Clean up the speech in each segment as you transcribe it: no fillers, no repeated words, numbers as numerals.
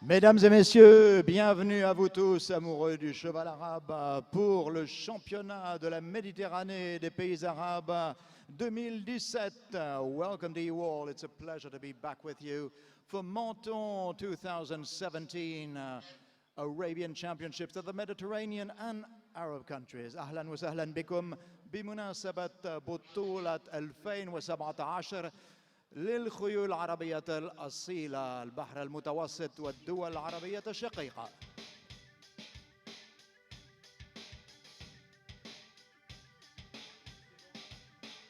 Mesdames et messieurs, bienvenue à vous tous, amoureux du cheval arabe, pour le championnat de la Méditerranée des pays arabes 2017. Welcome to you all. It's a pleasure to be back with you for Menton 2017 Arabian Championships of the Mediterranean and Arab countries. أهلا وسهلا بكم بمناسبة بطولة 2017 للخيول العربية الأصيلة البحر المتوسط والدول العربية الشقيقة.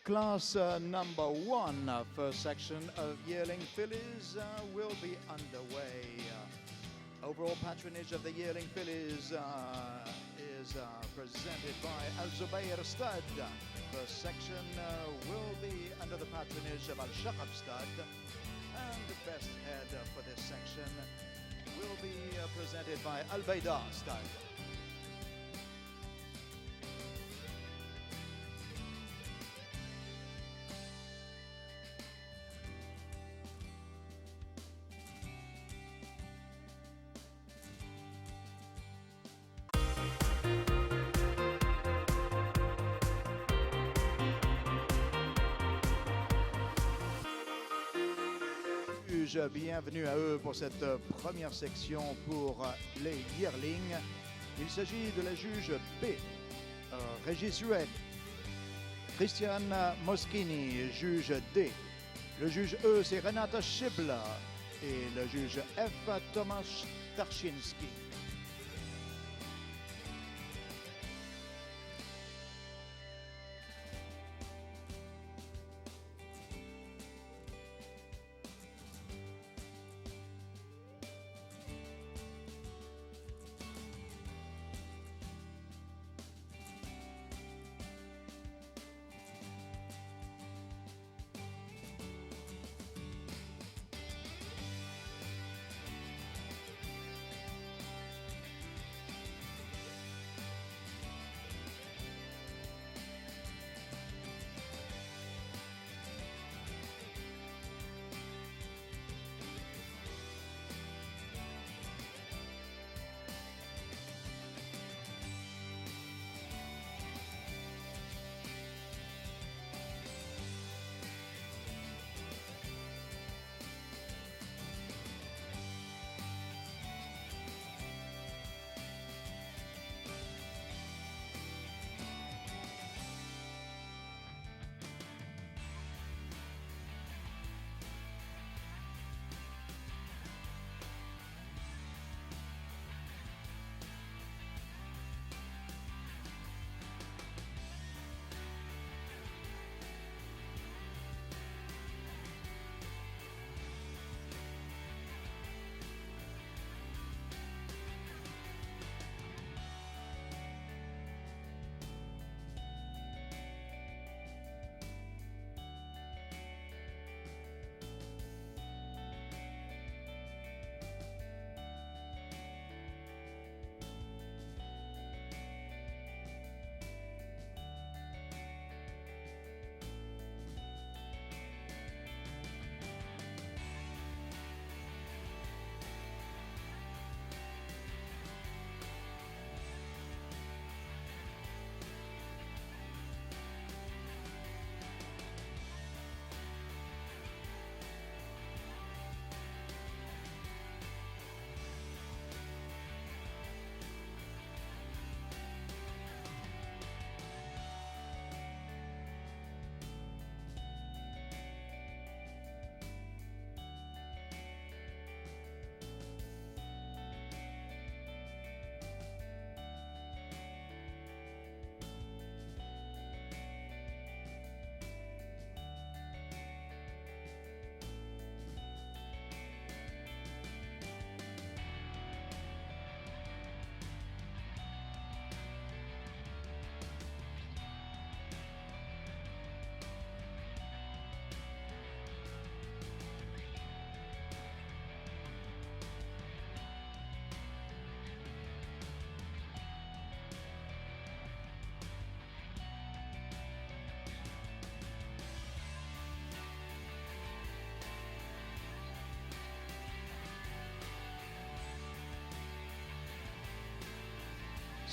Class number one, first section of yearling fillies will be underway. Overall patronage of the yearling fillies is presented by Al Zubair Stud. First section will be under the patronage of Al Shaqab Stud, and the best head for this section will be presented by Al Bayda Stud. Bienvenue à eux pour cette première section pour les yearlings. Il s'agit de la juge B, Régis Rued, Christiane Moschini, juge D. Le juge E, c'est Renata Schibla et le juge F, Tomasz Tarczynski.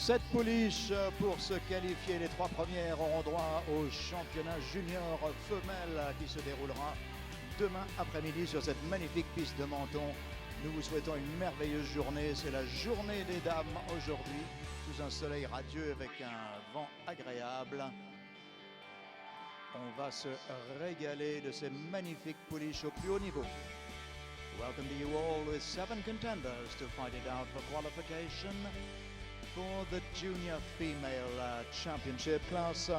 7 pouliches pour se qualifier. Les 3 premières auront droit au championnat junior femelle qui se déroulera demain après-midi sur cette magnifique piste de Menton. Nous vous souhaitons une merveilleuse journée. C'est la journée des dames aujourd'hui, sous un soleil radieux avec un vent agréable. On va se régaler de ces magnifiques pouliches au plus haut niveau. Welcome to you all with 7 contenders to fight it out for qualification for the Junior Female Championship class,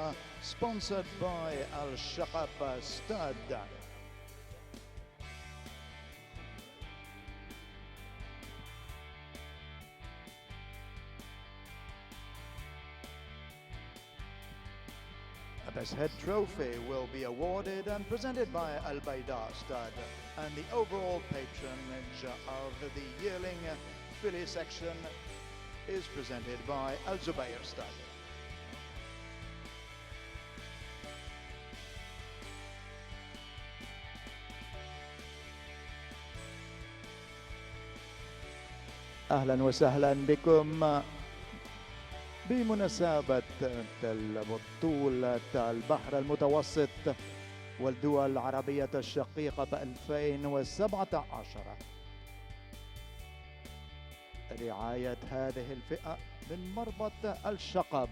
sponsored by Al Shaqab Stud. A Best Head Trophy will be awarded and presented by Al Baida Stud, and the overall patronage of the yearling filly section is presented by Al Zubayr Stud. أهلا وسهلا بكم بمناسبة بطولة البحر المتوسط والدول العربية الشقيقة ب 2017. رعاية هذه الفئة من مربط الشقب.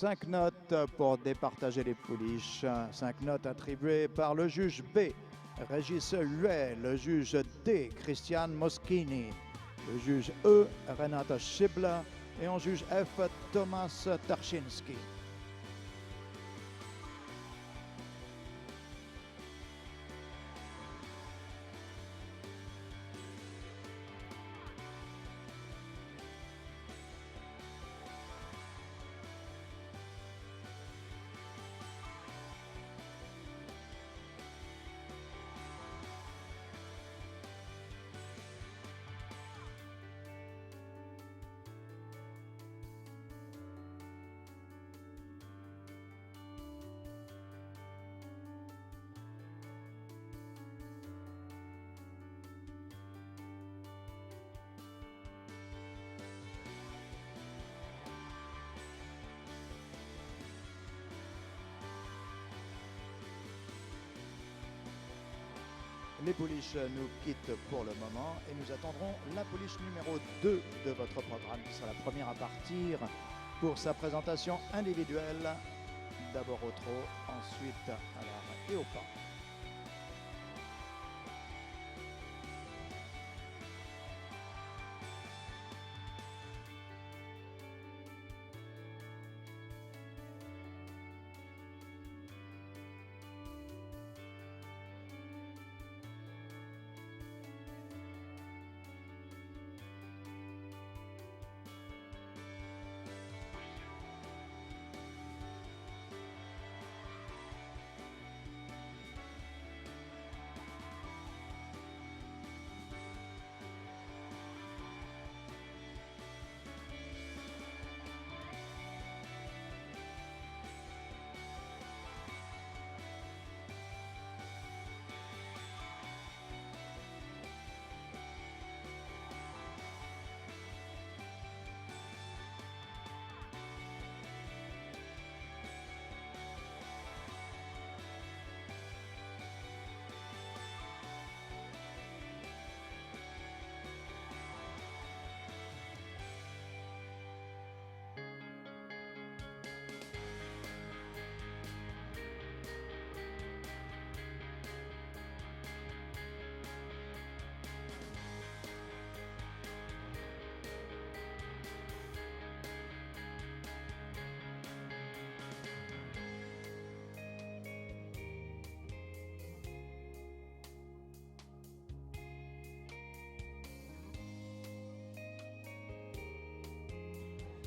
Cinq notes pour départager les pouliches. 5 notes attribuées par le juge B, Régis Huet, le juge D, Christian Moschini, le juge E, Renata Schibler, et en juge F, Thomas Tarczynski. Les pouliches nous quittent pour le moment et nous attendrons la pouliche numéro 2 de votre programme qui sera la première à partir pour sa présentation individuelle. D'abord au trot, ensuite à l'arrêt et au pas.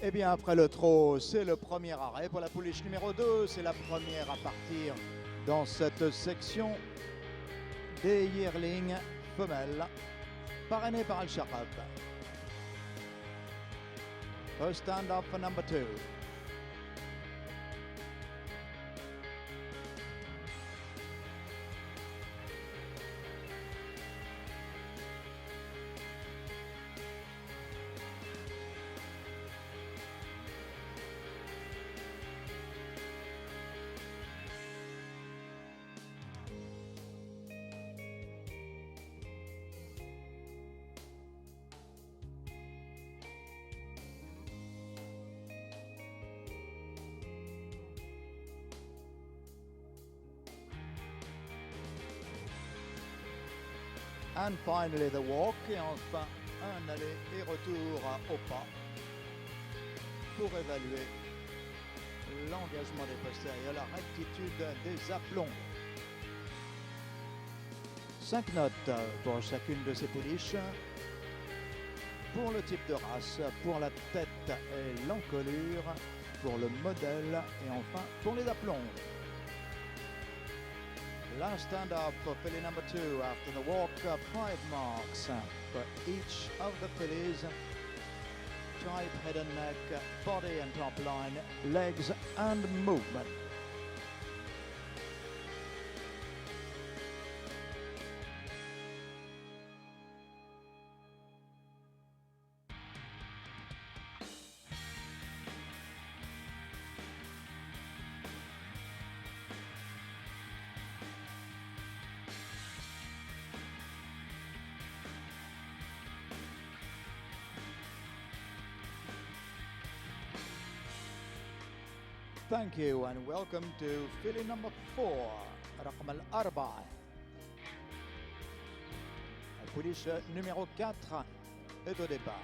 Et bien après le trot, c'est le premier arrêt pour la pouliche numéro 2. C'est la première à partir dans cette section des yearlings femelles, parrainée par Al-Sharab. First stand up for number 2. And finally the walk, et enfin un aller et retour au pas pour évaluer l'engagement des postérieurs, la rectitude des aplombs. 5 notes pour chacune de ces pouliches, pour le type de race, pour la tête et l'encolure, pour le modèle et enfin pour les aplombs. Last stand up for filly number 2 after the walk, 5 marks for each of the fillies. Type, head and neck, body and top line, legs and movement. Thank you and welcome to filly number 4, رقم الأربعة. La pouliche numéro 4 est au départ.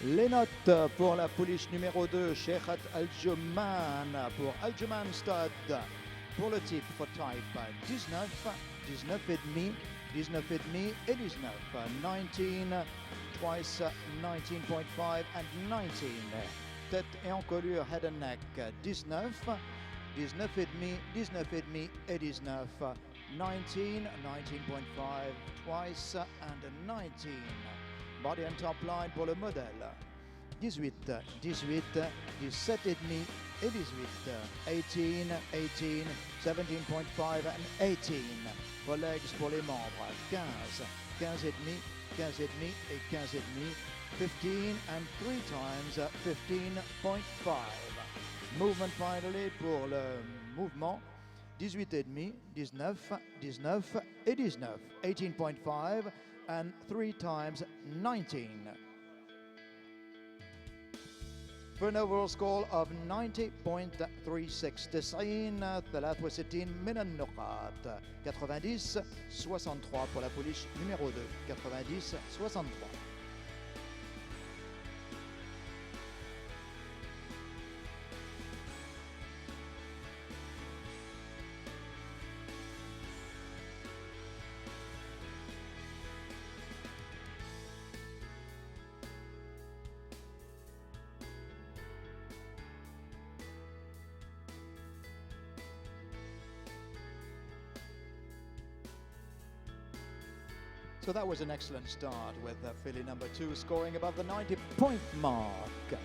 Les notes pour la pouliche numéro 2, Sheikhat Al-Juman, pour Al-Juman Stud, pour le type, for type, 19, 19,5, 19,5 et 19, 19, twice 19.5 and 19. Tête et encolure, head and neck, 19, 19,5, 19,5 et 19, 19, 19.5, twice and 19. Body and top line pour le modèle, 18, 18, 17,5 et 18, 18, 18, 17.5 and 18. For legs pour les membres, 15, 15,5, 15,5 et 15,5, 15 and 3 times 15.5. Movement finally pour le mouvement, 18,5, 19, 19 et 19, 18.5 and 3 times 19. For an overall score of 90.36, 93 من النقاط. 90 63 pour la pouliche numéro 2. 90 63. So that was an excellent start with filly number 2 scoring above the 90-point mark.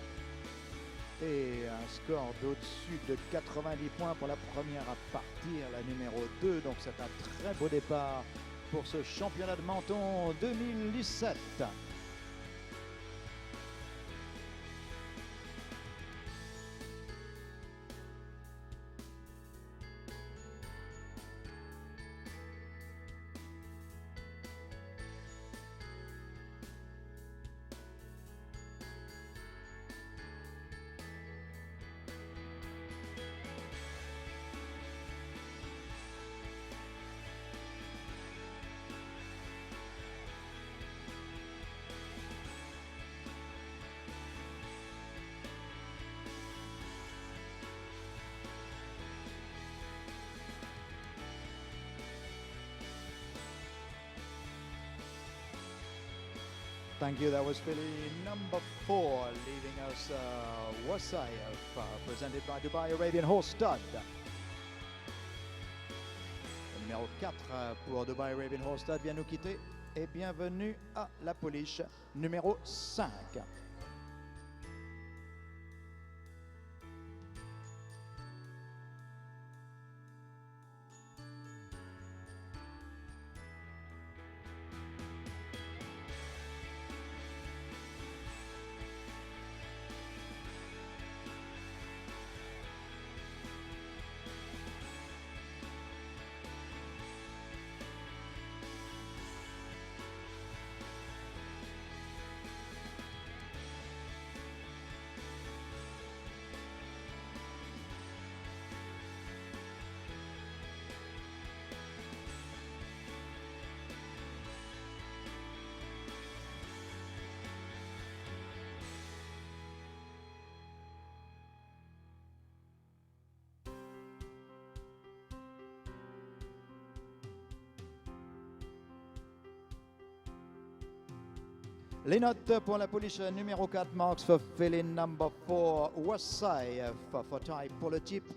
Et un score d'au-dessus de 90 points pour la première à partir, la numéro 2. Donc c'est un très beau départ pour ce championnat de Menton 2017. Thank you. That was filly number 4, leaving us Wasayev, presented by Dubai Arabian Horse Stud. Le numéro 4 pour Dubai Arabian Horse Stud vient nous quitter. Et bienvenue à la pouliche numéro 5. Les notes pour la pouliche numéro 4, marks for filly number 4, Wasayev, for type pour le type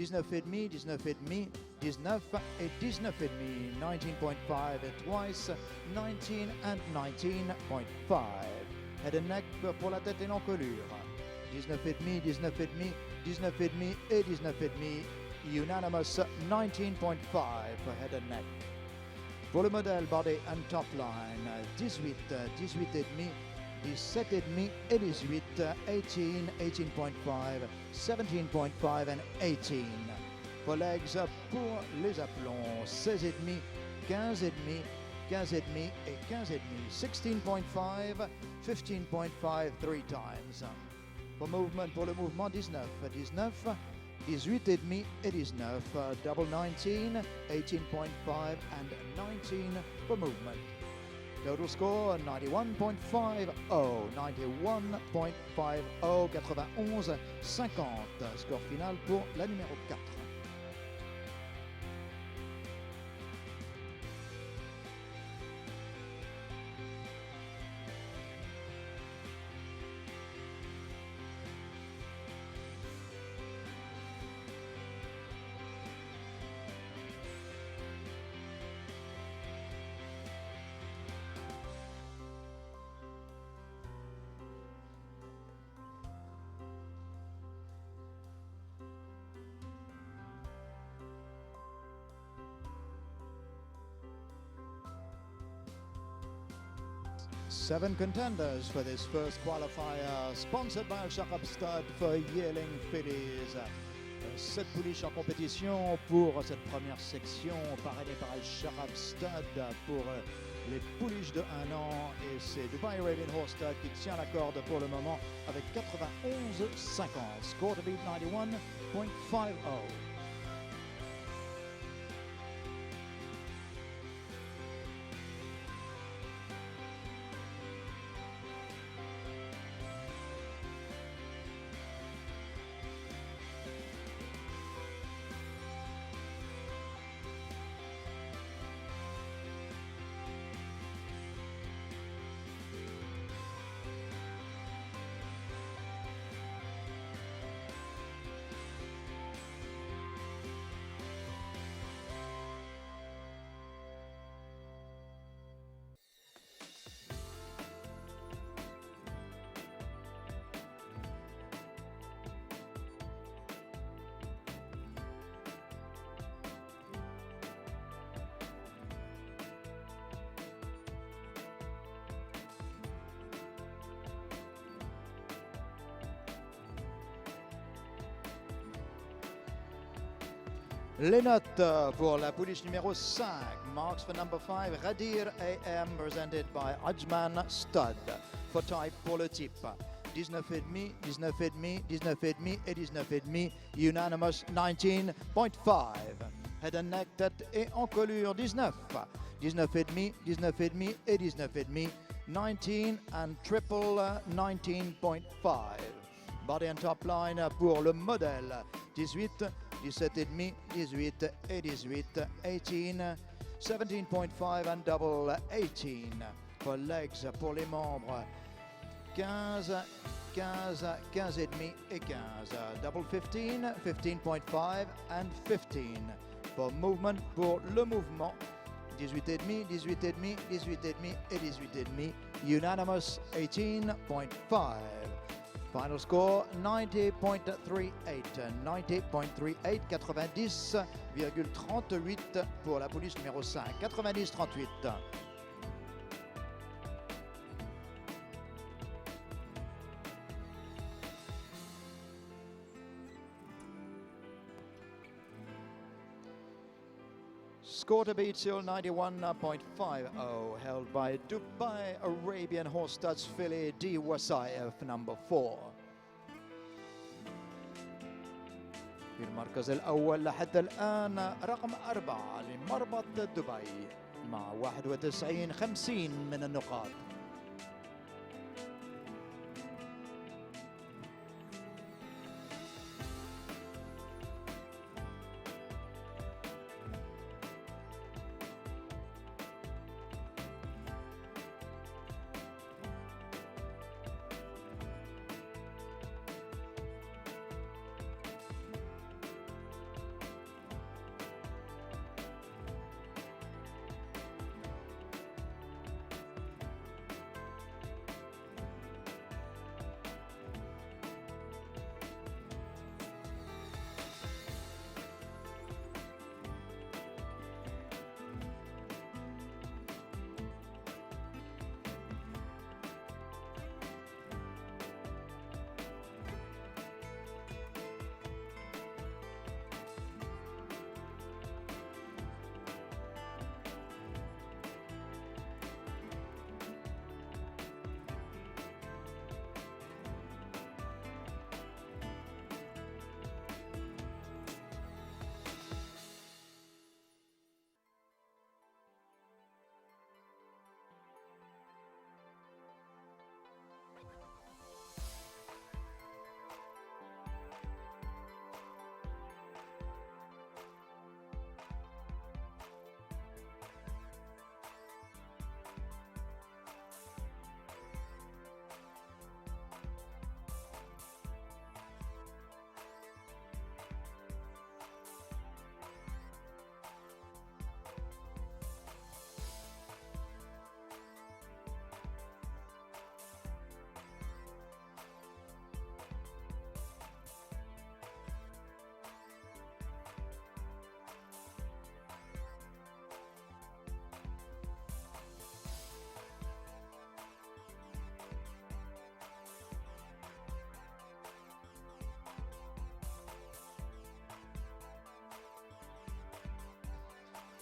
19,5, 19,5, 19 et 19,5, 19.5 et twice, 19 and 19.5. Head and neck pour la tête et l'encolure, 19,5, 19,5, 19,5 et 19,5, unanimous 19.5 for head and neck. Pour le modèle body and top line, 18, 18,5, 17,5 et 18, 18, 18.5, 17.5 and 18. Pour legs, pour les aplombs, 16,5, 15,5, 15,5 et 15,5, 16.5, 15.5 3 times. Pour le mouvement, 19, 19, 18,5 et 19, double 19, 18.5 and 19 for movement. Total score 91.50, 91.50, 91, 50. Score final pour la numéro 4. Seven contenders for this first qualifier, sponsored by Al Sharab Stud for yearling fillies. 7 pouliches en compétition pour cette première section, parrainée par Al Sharab Stud pour les pouliches de 1 an. Et c'est Dubai Arabian Horse Stud qui tient la corde pour le moment avec 91,50. Score to beat 91.50. Les notes pour la pouliche numéro 5, marks for number 5, Radir AM, presented by Ajman Stud, for type pour le type, 19,5, 19,5, 19,5 et 19,5, unanimous 19.5. Head and neck, tête et encolure, 19, 19,5, 19,5 et 19,5, 19 and triple 19.5. Body and top line pour le modèle, 18, 17,5, 18 et 18, 18, 17.5 and double 18. for legs pour les membres. 15, 15, 15 et demi et 15. Double 15, 15.5 and 15. For movement pour le mouvement. 18 et demi, 18 et demi, 18 et demi et 18 et demi. Unanimous 18.5. Final score 90.38. 90.38, 90,38 pour la police numéro 5. 90-38. Score to beat still 91.50, held by Dubai Arabian Horse Studs filly D Wasaif number 4. في المركز الأول لحد الآن رقم 4 لمربط دبي مع 91.50 من النقاط.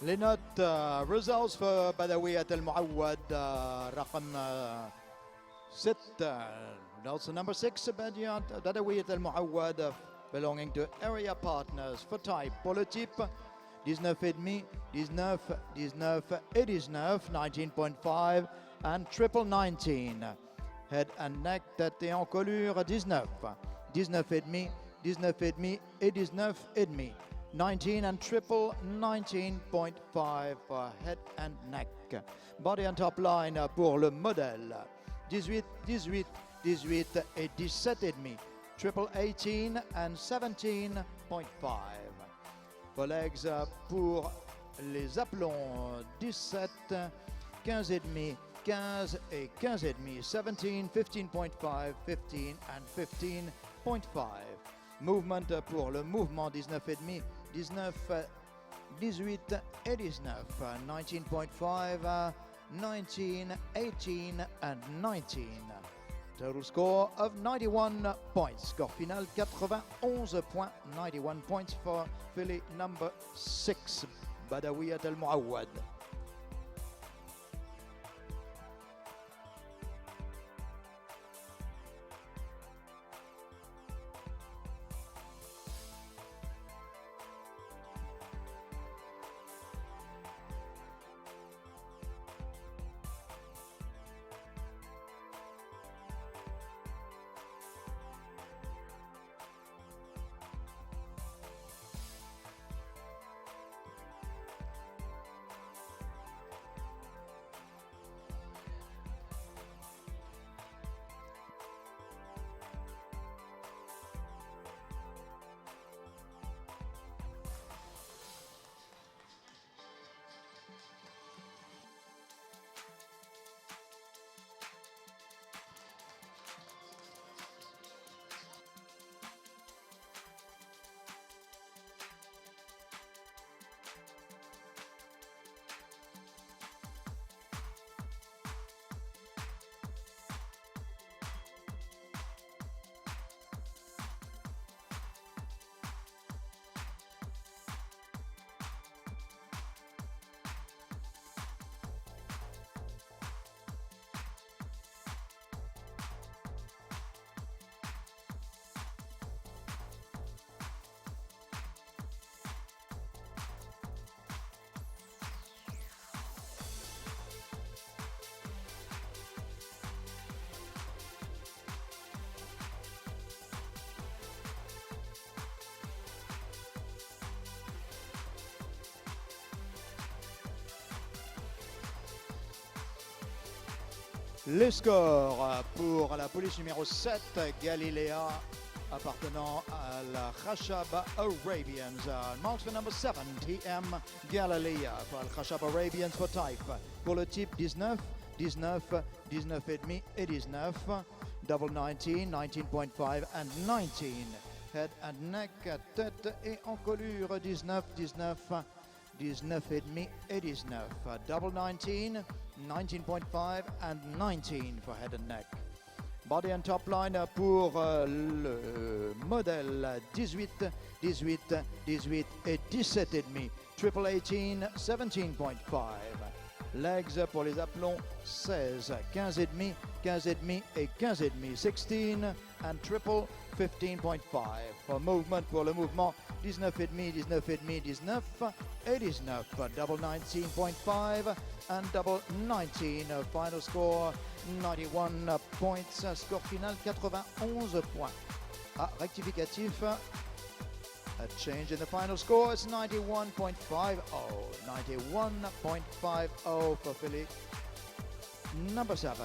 Les notes results for بدوية المعود رقم 6. Also number 6 بدوية المعود belonging to area partners for type pour le type 19,5, 19, 19 et 19, 19.5 and triple 19. Head and neck tête et encolure 19, 19,5, 19,5 et 19,5. 19 and triple 19.5 for head and neck. Body and top line pour le modèle 18, 18, 18 et 17 et demi. Triple 18 and 17.5. For legs pour les aplomb 17, 15 et demi, 15 et 15 et demi. 17, 15.5, 15 and 15.5. Movement pour le mouvement 19 et demi. 19, 18 et 19, 19.5, 19, 18 and 19. Total score of 91 points. Score final 91 points. 91 points for filly number 6, بدوية المعود. Les scores pour la police numéro 7, Galilea, appartenant à la Khashab Arabians. Marksman number 7, TM Galilea, pour le Khashab Arabians for type. Pour le type 19, 19, 19,5 et 19. Double 19, 19.5 and 19. Head and neck, tête et encolure 19, 19, 19,5 et 19. Double 19, 19.5 and 19 for head and neck. Body and top line pour le modèle 18, 18, 18 et 17,5. Triple 18, 17.5. Legs pour les aplombs 16, 15,5, 15,5 et 15,5. 16 and triple 15.5. For movement pour le mouvement 19,5, 19,5, 19 et 19. Double 19.5 and double 19. Final score 91 points. Score final 91 points. Rectificatif. A change in the final score is 91.50. 91.50 for filly number 7.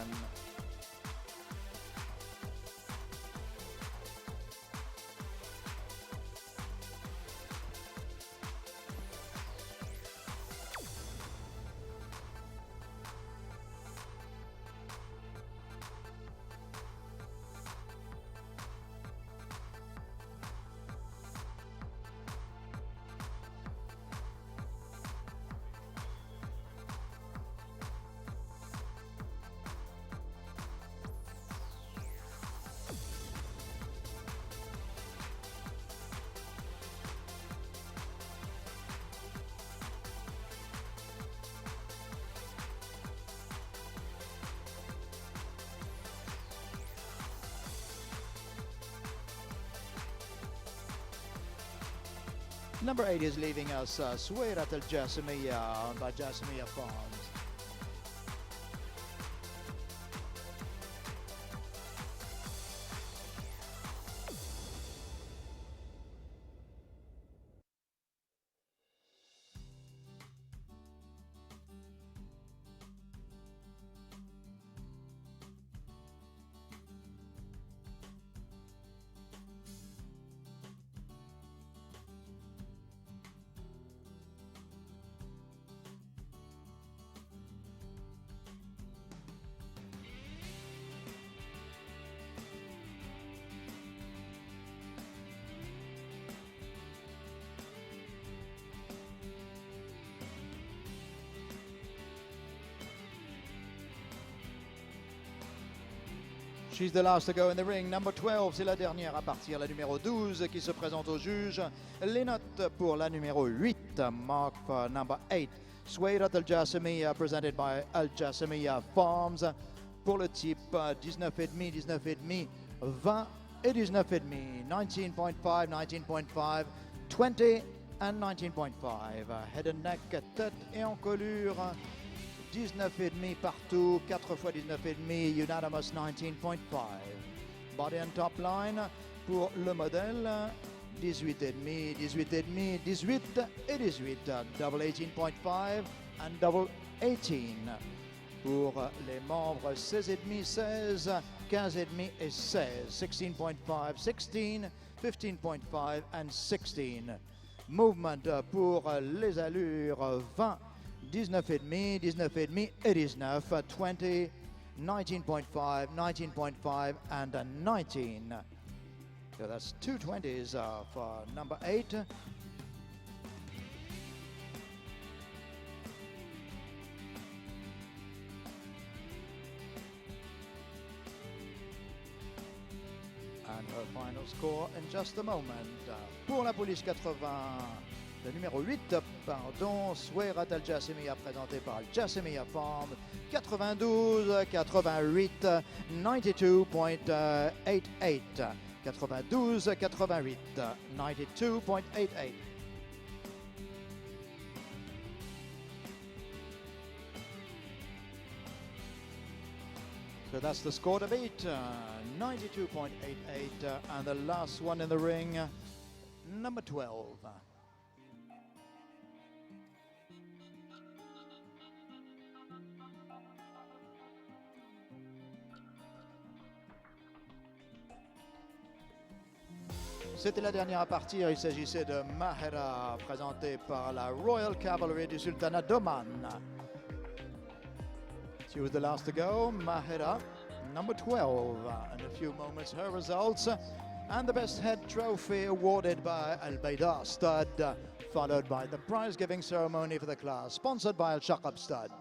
Number 8 is leaving us, Suerat Al Jasamiya, owned by Jasamiya Farms. She's the last to go in the ring. Number 12, c'est la dernière à partir. La numéro 12 qui se présente au juge. Les notes pour la numéro 8, mark for number 8. Suerat Al Jasamiya, presented by Al Jasamiya Farms. Pour le type 19,5, 19,5, 20 et 19,5. 19.5, 19.5, 20 and 19.5. Head and neck, tête et encolure. 19,5 partout, 4 fois 19,5, unanimous 19.5. Body and top line pour le modèle 18,5, 18,5, 18 et 18. Double 18.5 and double 18. Pour les membres 16,5, 16, 15,5 et 16. 16.5, 16, 15.5 and 16. Movement pour les allures 20. 19,5, 19,5 et 19, 20, 19.5, 19.5 and 19. So that's 2 20s for number 8. And her final score in just a moment. Pour la police 80. Le numéro 8, pardon, Suerat Al Jasamiya, présenté par Jasamiya Farm, 92, 88, 92.88. 92, 88, 92.88. So that's the score to beat, 92.88, and the last one in the ring, number 12. C'était la dernière à partir. Il s'agissait de Mahera, présenté par la Royal Cavalry du Sultanat d'Oman. She was the last to go. Mahera, number 12. In a few moments, her results. And the best head trophy awarded by Al Baydar Stud, followed by the prize-giving ceremony for the class, sponsored by Al Shaqab Stud.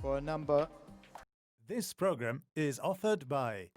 For number. This program is offered by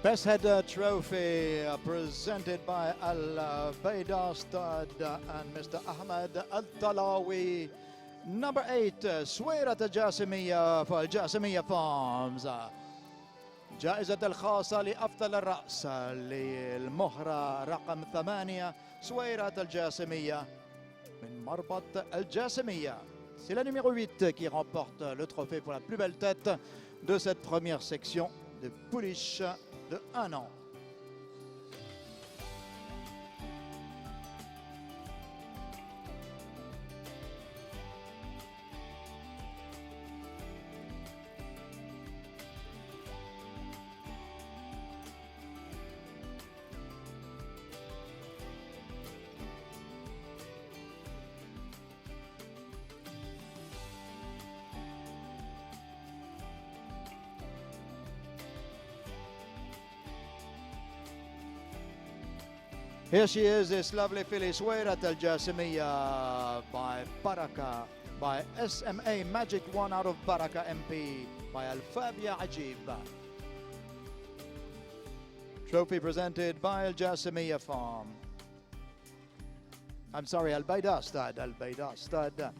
Best Head Trophy presented by Al Baydar Stud and Mr. Ahmed Al-Talawi. Number 8, سويرة الجاسمية for الجاسمية Farms. جائزة الخاصة لأفضل الرأس للمهرة رقم 8 سويرة الجاسمية من مربط الجاسمية. C'est la numéro 8 qui remporte le trophée pour la plus belle tête de cette première section de pouliche de 1 an. Here she is, this lovely filly, Suwairat Al-Jasimiya by Baraka, by SMA Magic 1 out of Baraka MP, by Al-Fabia Ajib. Trophy presented by Al-Jasimiya Farm. I'm sorry, Al-Baydar Stud, Al-Baydar Stud.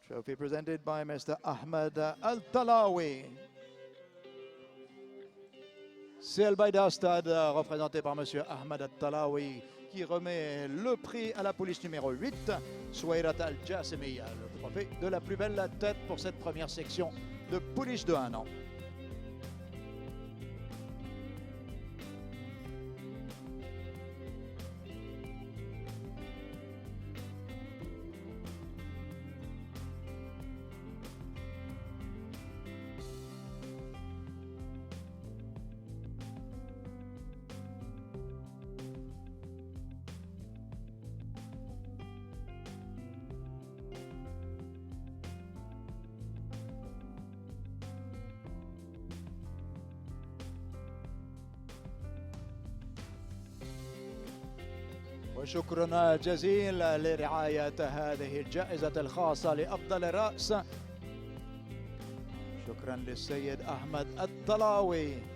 Trophy presented by Mr. Ahmed Al-Talawi. C'est Al Baydar Stud, représenté par M. Ahmed Al-Talawi, qui remet le prix à la pouliche numéro 8, Suwairat Al-Jasimiya, le trophée de la plus belle tête pour cette première section de pouliche de 1 an. وشكرا جزيلا لرعاية هذه الجائزة الخاصة لأفضل رأس. شكرا للسيد أحمد الطلاوي.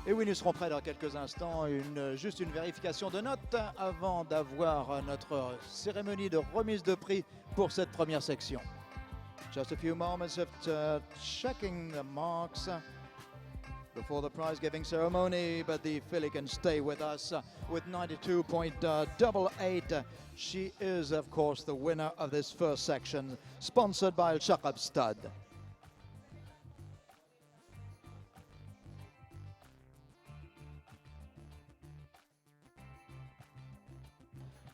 Et oui, nous serons prêts dans quelques instants. Juste une vérification de notes avant d'avoir notre cérémonie de remise de prix pour cette première section. Just a few moments of checking the marks before the prize-giving ceremony, but the filly can stay with us with 92.88. She is, of course, the winner of this first section, sponsored by Al Shaqab Stud.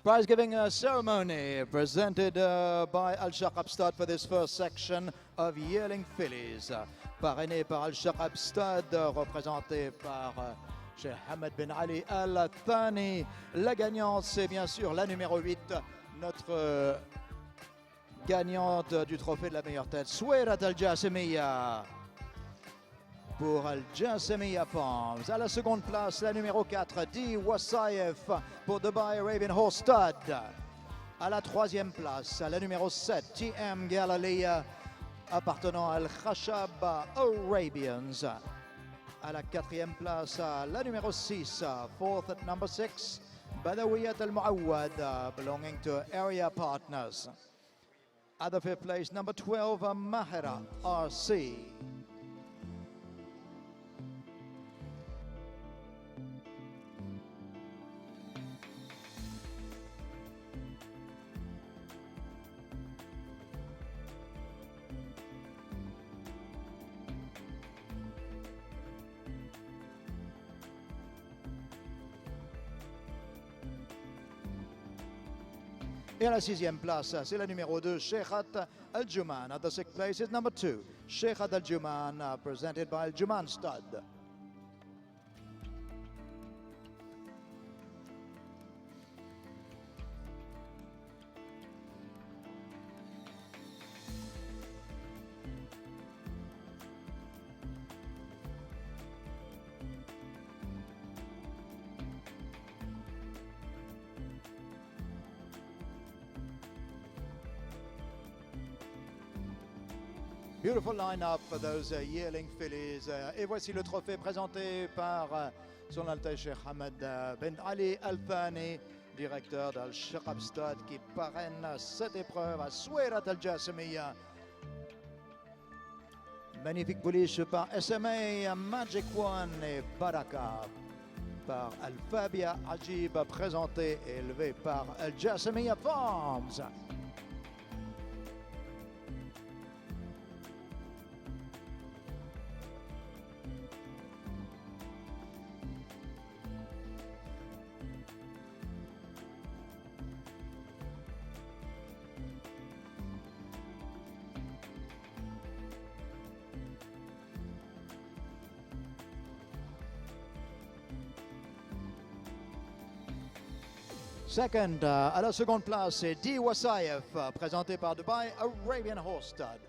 Prize-giving ceremony presented by Al Shaqab Stud for this first section of Yearling Fillies. Parrainé par Al Shaqab Stud, représenté par Cheikh Hamad bin Ali Al Thani. La gagnante, c'est bien sûr la numéro 8, notre gagnante du trophée de la meilleure tête, Souairat Al Jasemiya, pour Al Jasemiya Farms. À la seconde place, la numéro 4, Di Wasayef pour Dubai Arabian Horse Stud. À la troisième place, la numéro 7, TM Galilee appartenant à Al Khashab Arabians. À la quatrième place, la numéro 6, fourth at number 6, Badawiyat Al Muawad belonging to Area Partners. At the fifth place, number 12, Mahira RC. Et à la sixième place, c'est la numéro 2, Sheikhat Al-Juman. At the sixth place is number 2, Sheikhat Al-Juman, presented by Al-Juman Stud. Beautiful line-up for those yearling fillies. Et voici le trophée présenté par Son Altesse Cheikh Hamad bin Ali Al Thani, directeur d'Al Shaqab Stud, qui parraine cette épreuve à Souairat Al Jasemiya. Magnifique pouliche par SMA, Magic One et Baraka par Alfabia Ajib, présenté et élevé par Jasmia Farms. Second, à la seconde place, c'est D. Wasayev, présenté par Dubai Arabian Horse Stud.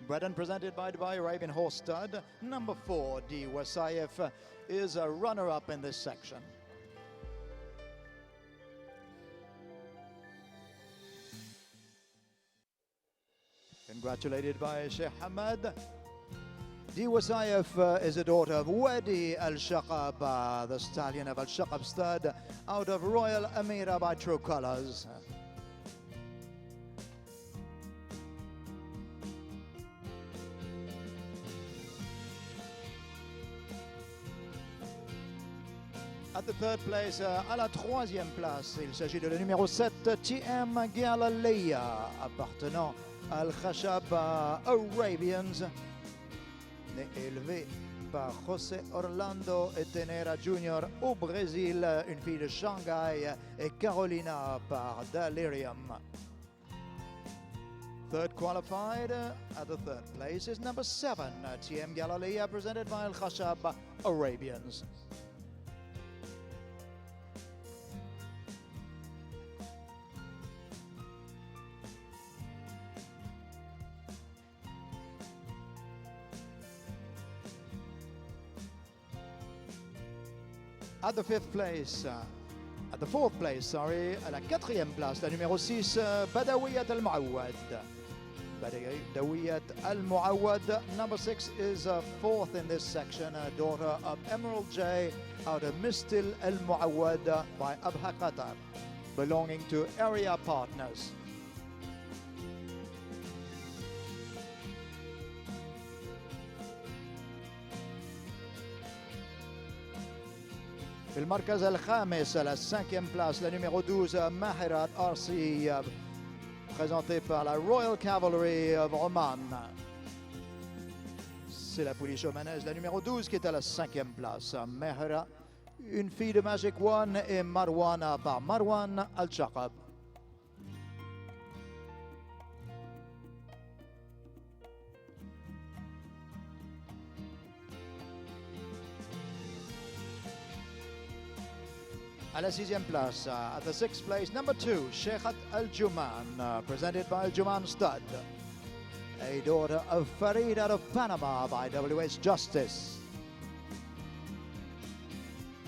Bred and presented by Dubai Arabian Horse Stud. Number 4, D. Wasayev, is a runner-up in this section. Congratulated by Sheikh Hamad. D. Wasayev is a daughter of Wadi Al-Shaqab, the stallion of Al-Shaqab stud, out of Royal Amira by True Colors. At the third place, à la troisième place, il s'agit de la numéro 7, TM Galilea, appartenant à Al-Khashab Arabians. Né et élevé par José Orlando et Tenera Jr. au Brésil, une fille de Shanghai, et Carolina par Delirium. Third qualified at the third place is number 7, TM Galilea, presented by Al Khashab Arabians. At the fourth place, à la quatrième place, la numéro 6, Badawiyat Al-Muawad. Badawiyat Al-Muawad, number 6, is fourth in this section, a daughter of Emerald J out of Mistil Al-Muawad by Abha Qatar, belonging to Area Partners. في المركز الخامس à la cinquième place, la numéro 12, Mahirat RC, présentée par la Royal Cavalry of Oman. C'est la pouliche omanaise, la numéro 12, qui est à la cinquième place. Mahira, une fille de Magic One, et Marwana par Marwan Al-Shaqab. À la sixième place, at the sixth place, number 2, Sheikhat Al-Juman, presented by Al-Juman Stud, a daughter of Farid out of Panama by WH Justice.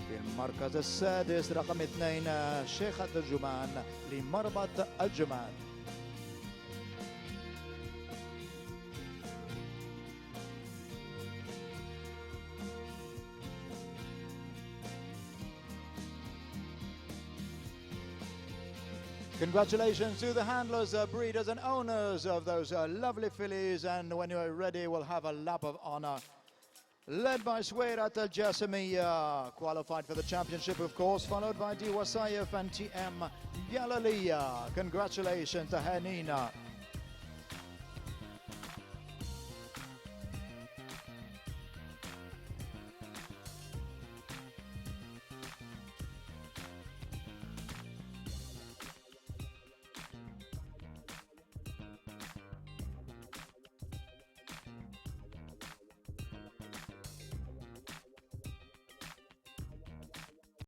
في المركز السادس رقم 2 شيخة الجمان لمربط الجمان. Congratulations to the handlers, breeders and owners of those lovely fillies, and when you're ready we'll have a lap of honor led by Sweirat Al-Jasamiya, qualified for the championship of course, followed by D. Wasayev and TM Galilea. Congratulations to Hanina.